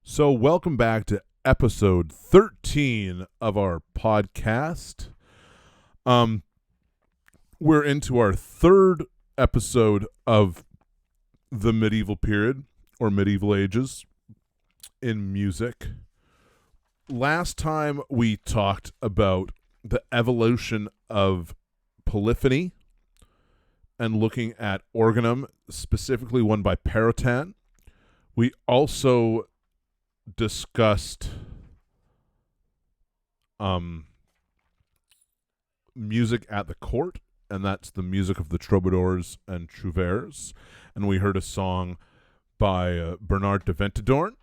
So, welcome back to episode 13 of our podcast. We're into our third episode of the medieval period or medieval ages in music. Last time we talked about the evolution of polyphony and looking at organum, specifically one by Perotan. We also discussed music at the court, and that's the music of the troubadours and trouvères. And we heard a song by Bernard de Ventadorn.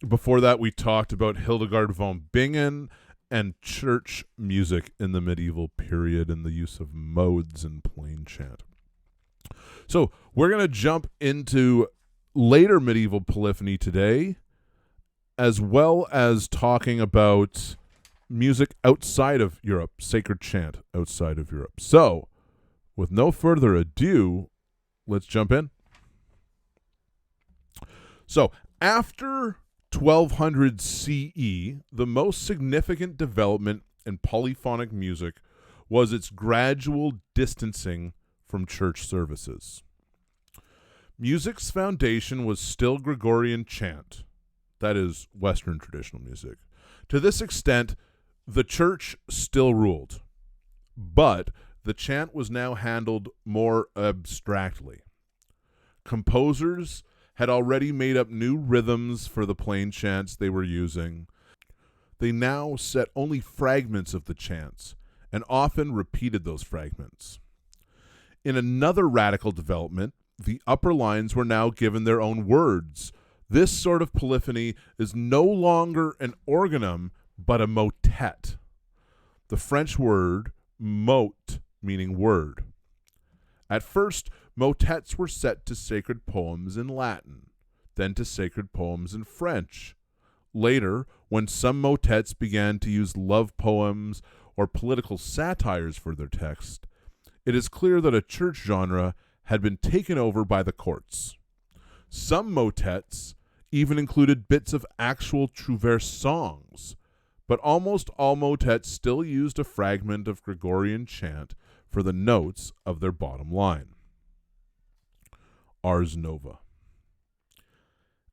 Before that, we talked about Hildegard von Bingen and church music in the medieval period and the use of modes in plain chant. So we're going to jump into later medieval polyphony today, as well as talking about music outside of Europe, sacred chant outside of Europe. So, with no further ado, let's jump in. So, after 1200 CE, the most significant development in polyphonic music was its gradual distancing from church services. Music's foundation was still Gregorian chant. That is Western traditional music. To this extent, the church still ruled, but the chant was now handled more abstractly. Composers had already made up new rhythms for the plain chants they were using. They now set only fragments of the chants and often repeated those fragments. In another radical development, the upper lines were now given their own words. This sort of polyphony is no longer an organum, but a motet. The French word mot, meaning word. At first, motets were set to sacred poems in Latin, then to sacred poems in French. Later, when some motets began to use love poems or political satires for their text, it is clear that a church genre had been taken over by the courts. Some motets even included bits of actual trouvère songs, but almost all motets still used a fragment of Gregorian chant for the notes of their bottom line. Ars Nova.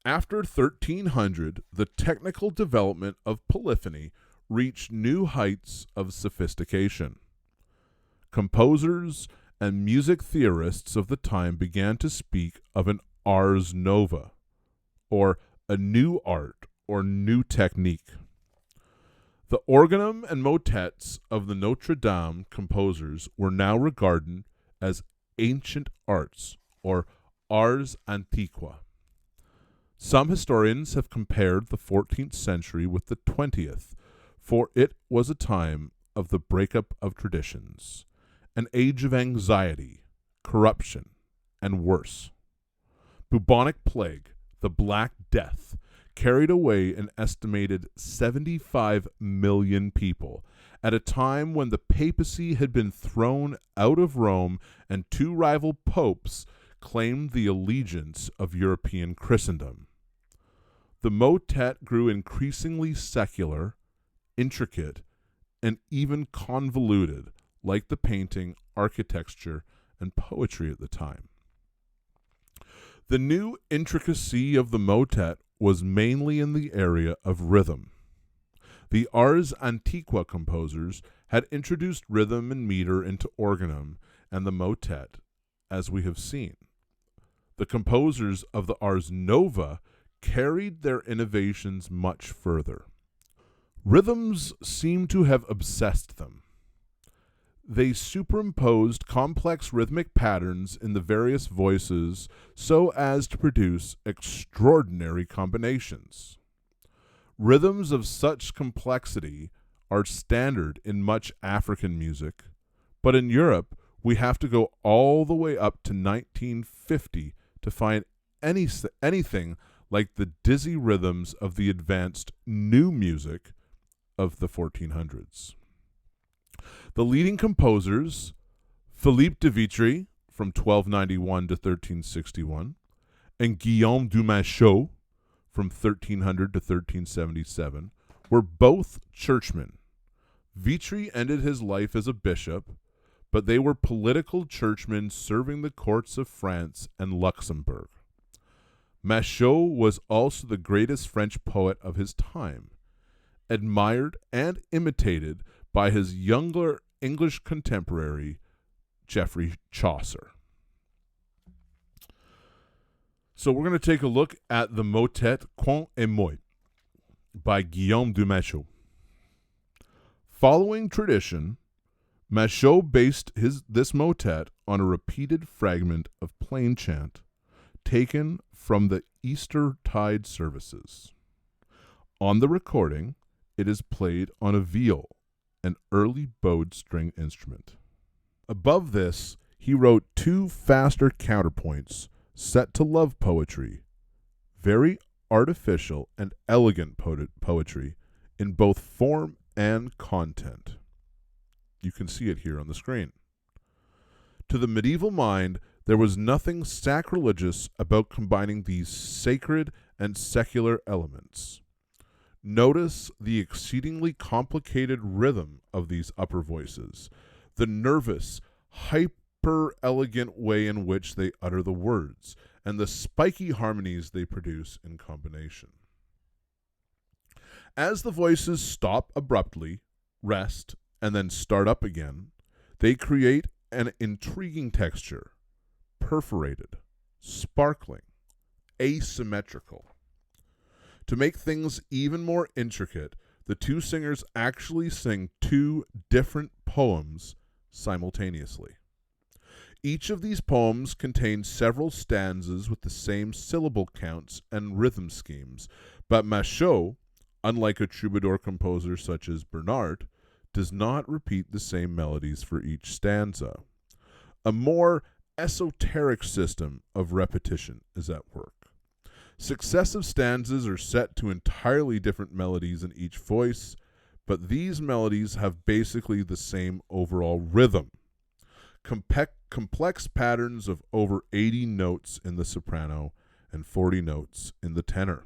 After 1300, the technical development of polyphony reached new heights of sophistication. Composers and music theorists of the time began to speak of an ars nova, or a new art or new technique. The organum and motets of the Notre Dame composers were now regarded as ancient arts, or ars antiqua. Some historians have compared the 14th century with the 20th, for it was a time of the breakup of traditions, an age of anxiety, corruption, and worse. Bubonic plague, the Black Death, carried away an estimated 75 million people at a time when the papacy had been thrown out of Rome and two rival popes claimed the allegiance of European Christendom. The motet grew increasingly secular, intricate, and even convoluted, like the painting, architecture, and poetry at the time. The new intricacy of the motet was mainly in the area of rhythm. The ars antiqua composers had introduced rhythm and meter into organum and the motet, as we have seen. The composers of the ars nova carried their innovations much further. Rhythms seem to have obsessed them. They superimposed complex rhythmic patterns in the various voices so as to produce extraordinary combinations. Rhythms of such complexity are standard in much African music, but in Europe we have to go all the way up to 1950 to find anything like the dizzy rhythms of the advanced new music of the 1400s. The leading composers, Philippe de Vitry from 1291 to 1361, and Guillaume du Machaut from 1300 to 1377, were both churchmen. Vitry ended his life as a bishop, but they were political churchmen serving the courts of France and Luxembourg. Machaut was also the greatest French poet of his time, admired and imitated by his younger English contemporary, Geoffrey Chaucer. So we're going to take a look at the motet Chant et Moi by Guillaume de Machaut. Following tradition, Machaut based this motet on a repeated fragment of plain chant taken from the Eastertide services. On the recording, it is played on a viol, an early bowed string instrument. Above this, he wrote 2 faster counterpoints set to love poetry, very artificial and elegant poetry in both form and content. You can see it here on the screen. To the medieval mind, there was nothing sacrilegious about combining these sacred and secular elements. Notice the exceedingly complicated rhythm of these upper voices, the nervous, hyper-elegant way in which they utter the words, and the spiky harmonies they produce in combination. As the voices stop abruptly, rest, and then start up again, they create an intriguing texture, perforated, sparkling, asymmetrical. To make things even more intricate, the 2 singers actually sing 2 different poems simultaneously. Each of these poems contains several stanzas with the same syllable counts and rhythm schemes, but Machaut, unlike a troubadour composer such as Bernard, does not repeat the same melodies for each stanza. A more esoteric system of repetition is at work. Successive stanzas are set to entirely different melodies in each voice, but these melodies have basically the same overall rhythm. Complex patterns of over 80 notes in the soprano and 40 notes in the tenor.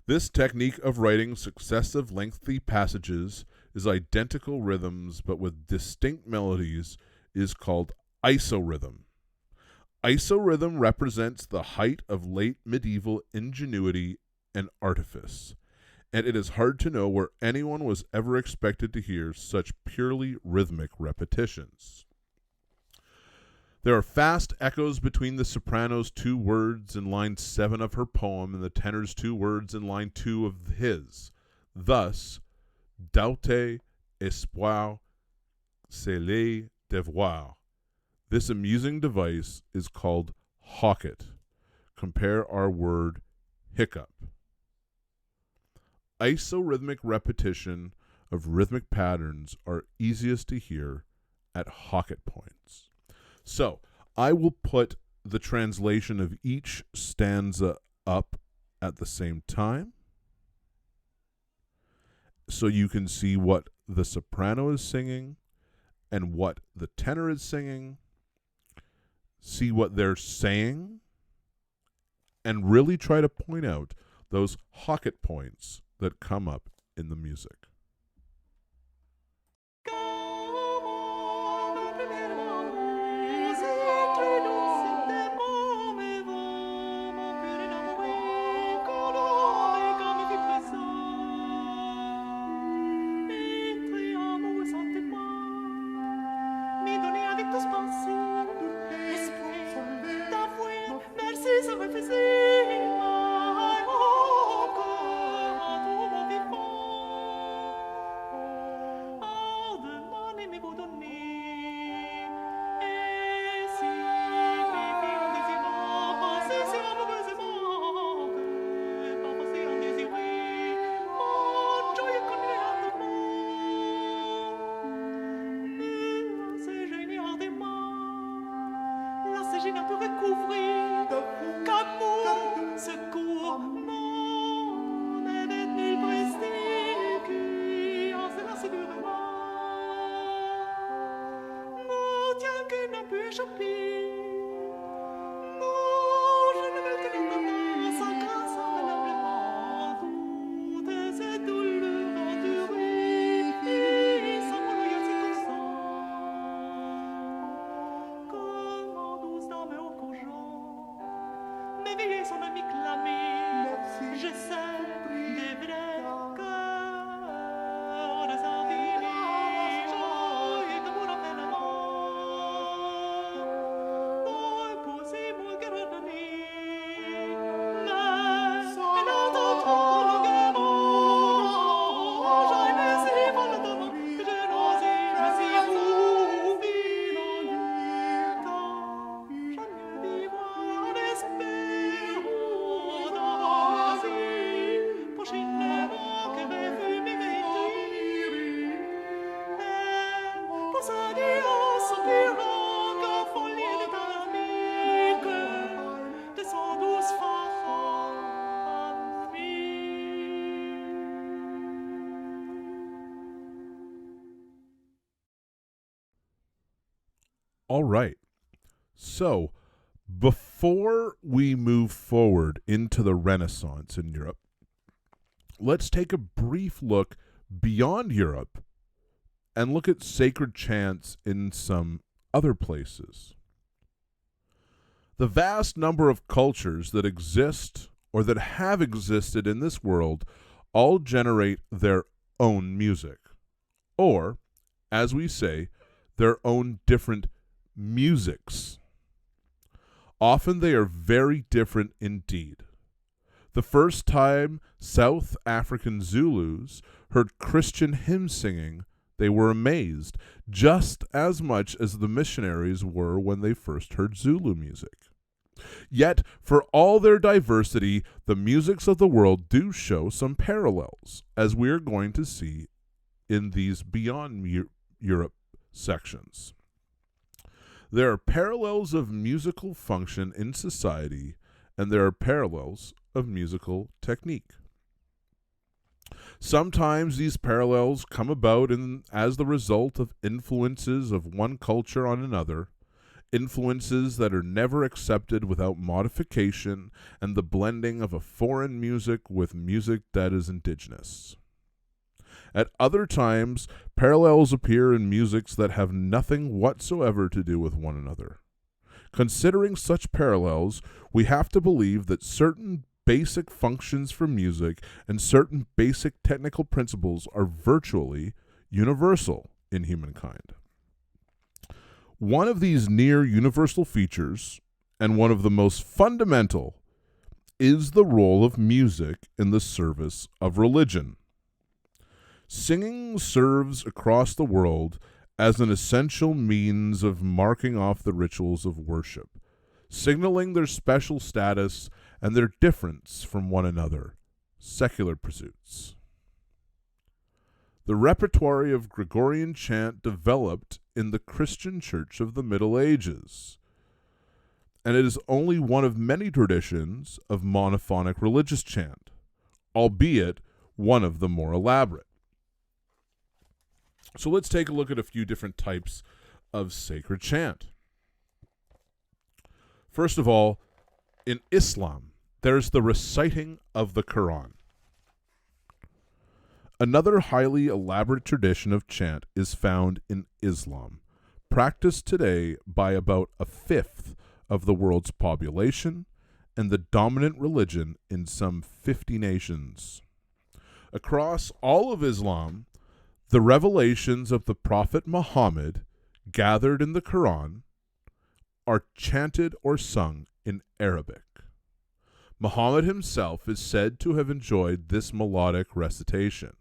This technique of writing successive lengthy passages is identical rhythms but with distinct melodies is called isorhythm. Isorhythm represents the height of late medieval ingenuity and artifice, and it is hard to know where anyone was ever expected to hear such purely rhythmic repetitions. There are fast echoes between the soprano's 2 words in line 7 of her poem and the tenor's 2 words in line 2 of his. Thus, Douter, espoir, c'est le devoir. This amusing device is called hocket. Compare our word hiccup. Isorhythmic repetition of rhythmic patterns are easiest to hear at hocket points. So, I will put the translation of each stanza up at the same time so you can see what the soprano is singing and what the tenor is singing, see what they're saying, and really try to point out those hocket points that come up in the music. All right. So, before we move forward into the Renaissance in Europe, let's take a brief look beyond Europe and look at sacred chants in some other places. The vast number of cultures that exist or that have existed in this world all generate their own music, or, as we say, their own different musics. Often they are very different indeed. The first time South African Zulus heard Christian hymn singing, they were amazed, just as much as the missionaries were when they first heard Zulu music. Yet, for all their diversity, the musics of the world do show some parallels, as we are going to see in these Beyond Europe sections. There are parallels of musical function in society, and there are parallels of musical technique. Sometimes these parallels come about as the result of influences of one culture on another, influences that are never accepted without modification and the blending of a foreign music with music that is indigenous. At other times, parallels appear in musics that have nothing whatsoever to do with one another. Considering such parallels, we have to believe that certain basic functions for music and certain basic technical principles are virtually universal in humankind. One of these near universal features, and one of the most fundamental, is the role of music in the service of religion. Singing serves across the world as an essential means of marking off the rituals of worship, signaling their special status and their difference from one another, secular pursuits. The repertoire of Gregorian chant developed in the Christian Church of the Middle Ages, and it is only one of many traditions of monophonic religious chant, albeit one of the more elaborate. So let's take a look at a few different types of sacred chant. First of all, in Islam, there's the reciting of the Quran. Another highly elaborate tradition of chant is found in Islam, practiced today by about a fifth of the world's population and the dominant religion in some 50 nations. Across all of Islam, the revelations of the Prophet Muhammad, gathered in the Quran, are chanted or sung in Arabic. Muhammad himself is said to have enjoyed this melodic recitation.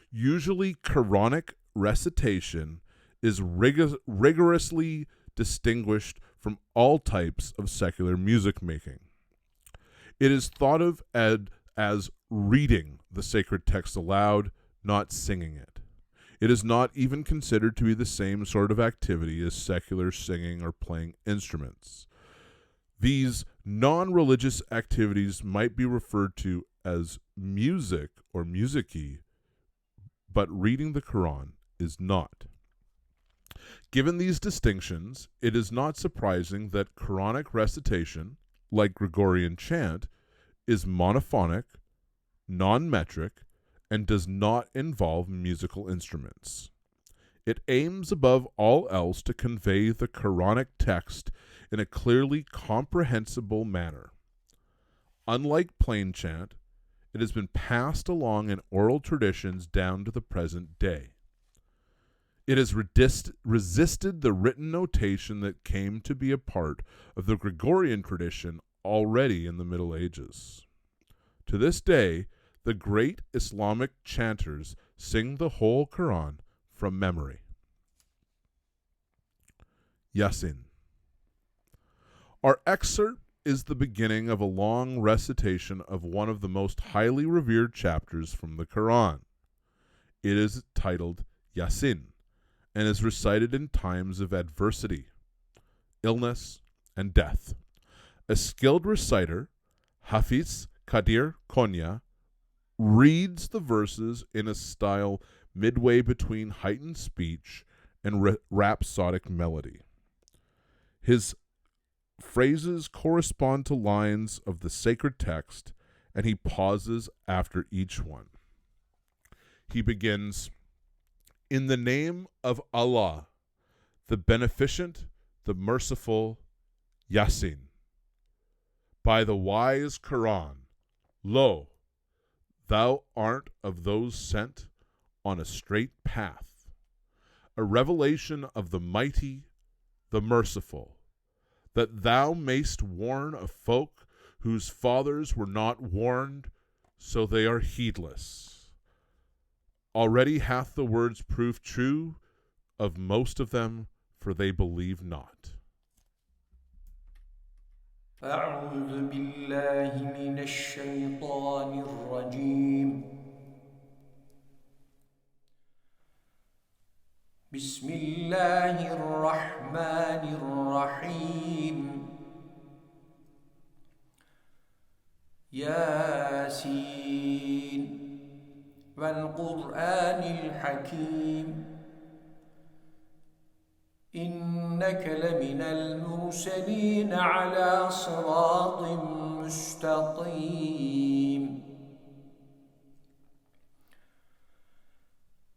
Usually, Quranic recitation is rigorously distinguished from all types of secular music making. It is thought of as reading the sacred text aloud, not singing it. It is not even considered to be the same sort of activity as secular singing or playing instruments. These non-religious activities might be referred to as music or musici, but reading the Quran is not. Given these distinctions, it is not surprising that Quranic recitation, like Gregorian chant, is monophonic, non-metric, and does not involve musical instruments. It aims above all else to convey the Quranic text in a clearly comprehensible manner. Unlike plain chant, it has been passed along in oral traditions down to the present day. It has resisted the written notation that came to be a part of the Gregorian tradition already in the Middle Ages. To this day, the great Islamic chanters sing the whole Quran from memory. Yasin. Our excerpt is the beginning of a long recitation of one of the most highly revered chapters from the Quran. It is titled Yasin and is recited in times of adversity, illness, and death. A skilled reciter, Hafiz Qadir Konya, reads the verses in a style midway between heightened speech and rhapsodic melody. His phrases correspond to lines of the sacred text, and he pauses after each one. He begins, "In the name of Allah, the Beneficent, the Merciful, Yasin. By the wise Quran, lo, thou art of those sent on a straight path, a revelation of the Mighty, the Merciful, that thou mayst warn a folk whose fathers were not warned, so they are heedless. Already hath the words proved true of most of them, for they believe not." أعوذ بالله من الشيطان الرجيم. بسم الله الرحمن الرحيم. ياسين والقرآن الحكيم إنك لمن المرسلين على صراط مستقيم.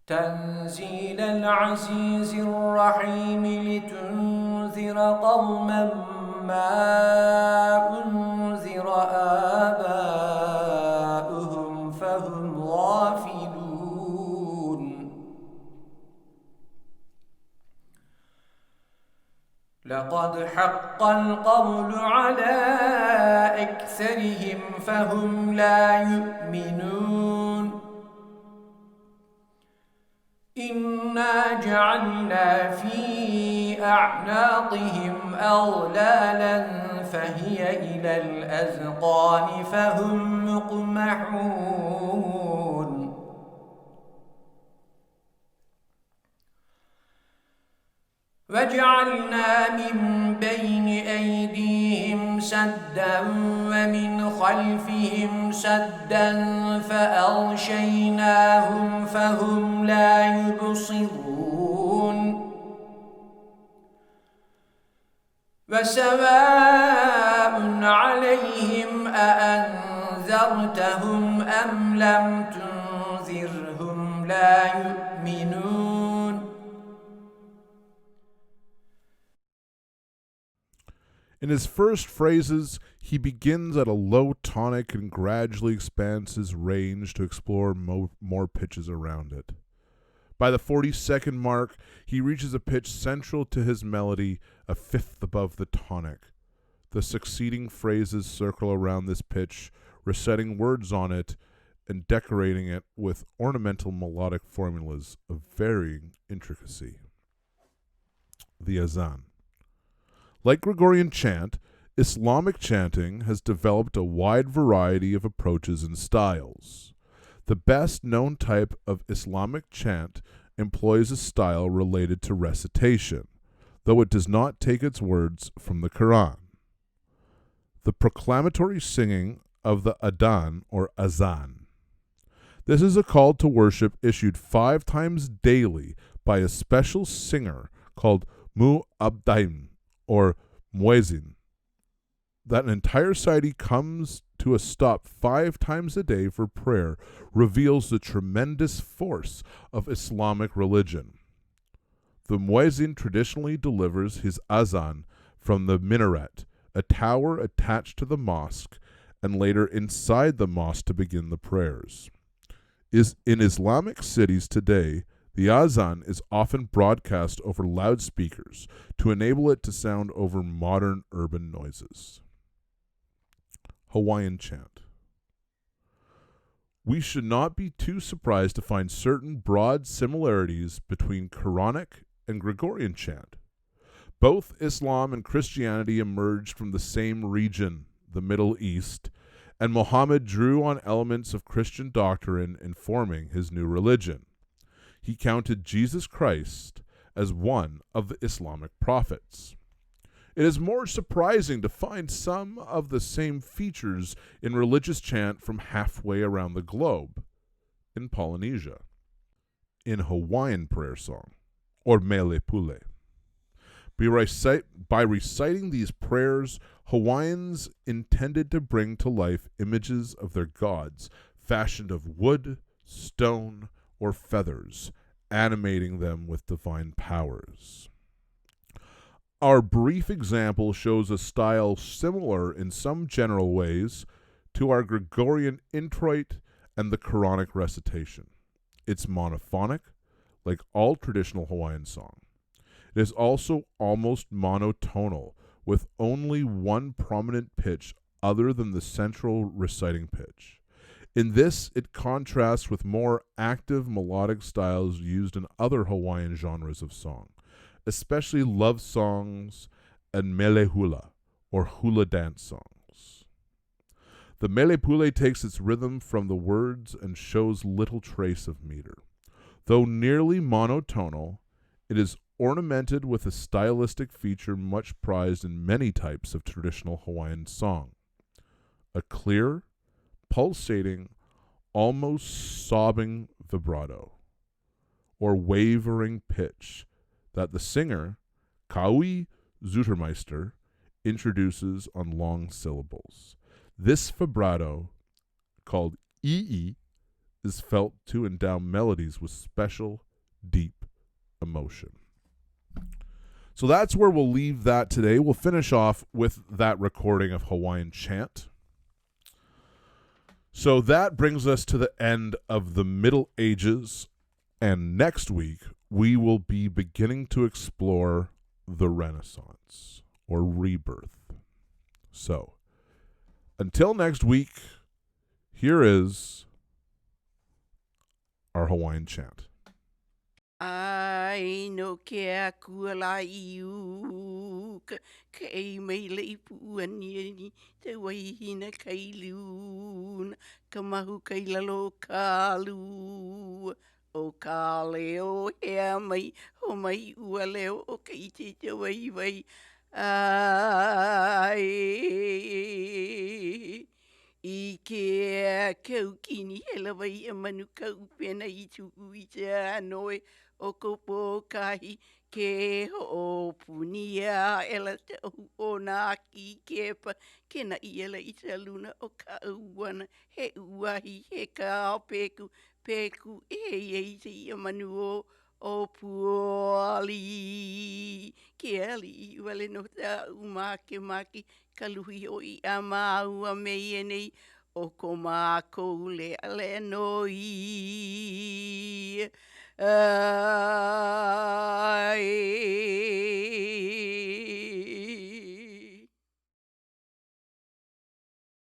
تنزيل العزيز الرحيم لتنذر قوما ما أنذر آباؤهم فهم غافلون. لقد حق القول على أكثرهم فهم لا يؤمنون. إنا جعلنا في أعناقهم أغلالا فهي إلى الأذقان فهم مقمحون. وجعلنا من بين أيديهم سدا ومن خلفهم سدا فأغشيناهم فهم لا يبصرون. وسواء عليهم أأنذرتهم أم لم تنذرهم لا يؤمنون. In his first phrases, he begins at a low tonic and gradually expands his range to explore more pitches around it. By the 40-second mark, he reaches a pitch central to his melody, a fifth above the tonic. The succeeding phrases circle around this pitch, reciting words on it and decorating it with ornamental melodic formulas of varying intricacy. The Azan. Like Gregorian chant, Islamic chanting has developed a wide variety of approaches and styles. The best known type of Islamic chant employs a style related to recitation, though it does not take its words from the Quran. The proclamatory singing of the Adhan or Azan. This is a call to worship issued 5 times daily by a special singer called Mu'abdain or muezzin. That an entire society comes to a stop 5 times a day for prayer reveals the tremendous force of Islamic religion. The muezzin traditionally delivers his azan from the minaret, a tower attached to the mosque, and later inside the mosque to begin the prayers. In Islamic cities today, the azan is often broadcast over loudspeakers to enable it to sound over modern urban noises. Hawaiian chant. We should not be too surprised to find certain broad similarities between Quranic and Gregorian chant. Both Islam and Christianity emerged from the same region, the Middle East, and Muhammad drew on elements of Christian doctrine in forming his new religion. He counted Jesus Christ as one of the Islamic prophets. It is more surprising to find some of the same features in religious chant from halfway around the globe, in Polynesia, in Hawaiian prayer song, or mele pule. By reciting these prayers, Hawaiians intended to bring to life images of their gods, fashioned of wood, stone, or feathers, animating them with divine powers. Our brief example shows a style similar in some general ways to our Gregorian introit and the Quranic recitation. It's monophonic, like all traditional Hawaiian song. It is also almost monotonal, with only one prominent pitch other than the central reciting pitch. In this, it contrasts with more active melodic styles used in other Hawaiian genres of song, especially love songs and mele hula, or hula dance songs. The mele pule takes its rhythm from the words and shows little trace of meter. Though nearly monotonal, it is ornamented with a stylistic feature much prized in many types of traditional Hawaiian song: a clear, pulsating, almost sobbing vibrato, or wavering pitch that the singer, Kaui Zutermeister, introduces on long syllables. This vibrato, called ii, is felt to endow melodies with special, deep emotion. So that's where we'll leave that today. We'll finish off with that recording of Hawaiian Chant. So that brings us to the end of the Middle Ages, and next week we will be beginning to explore the Renaissance, or rebirth. So, until next week, here is our Hawaiian Chant. Ai no ke a kua la iu kei mei lei puani te waihina kei liun ka mahu kei lalo ka lu o ka leo hea mai o mai ua leo o kei te wai wai ai I ke keu kini hela wai e manu kau pena I tuku I te anoe o ko pōkahi ke ho punia ela te ohu o nā ki kepa ke na I ela I te luna o ka uana he uahi he ka peku peku e te I manu o puali ke ali I wale no ta umake maki ka luhi o I a maua mei e nei o ko mākou le ale noi.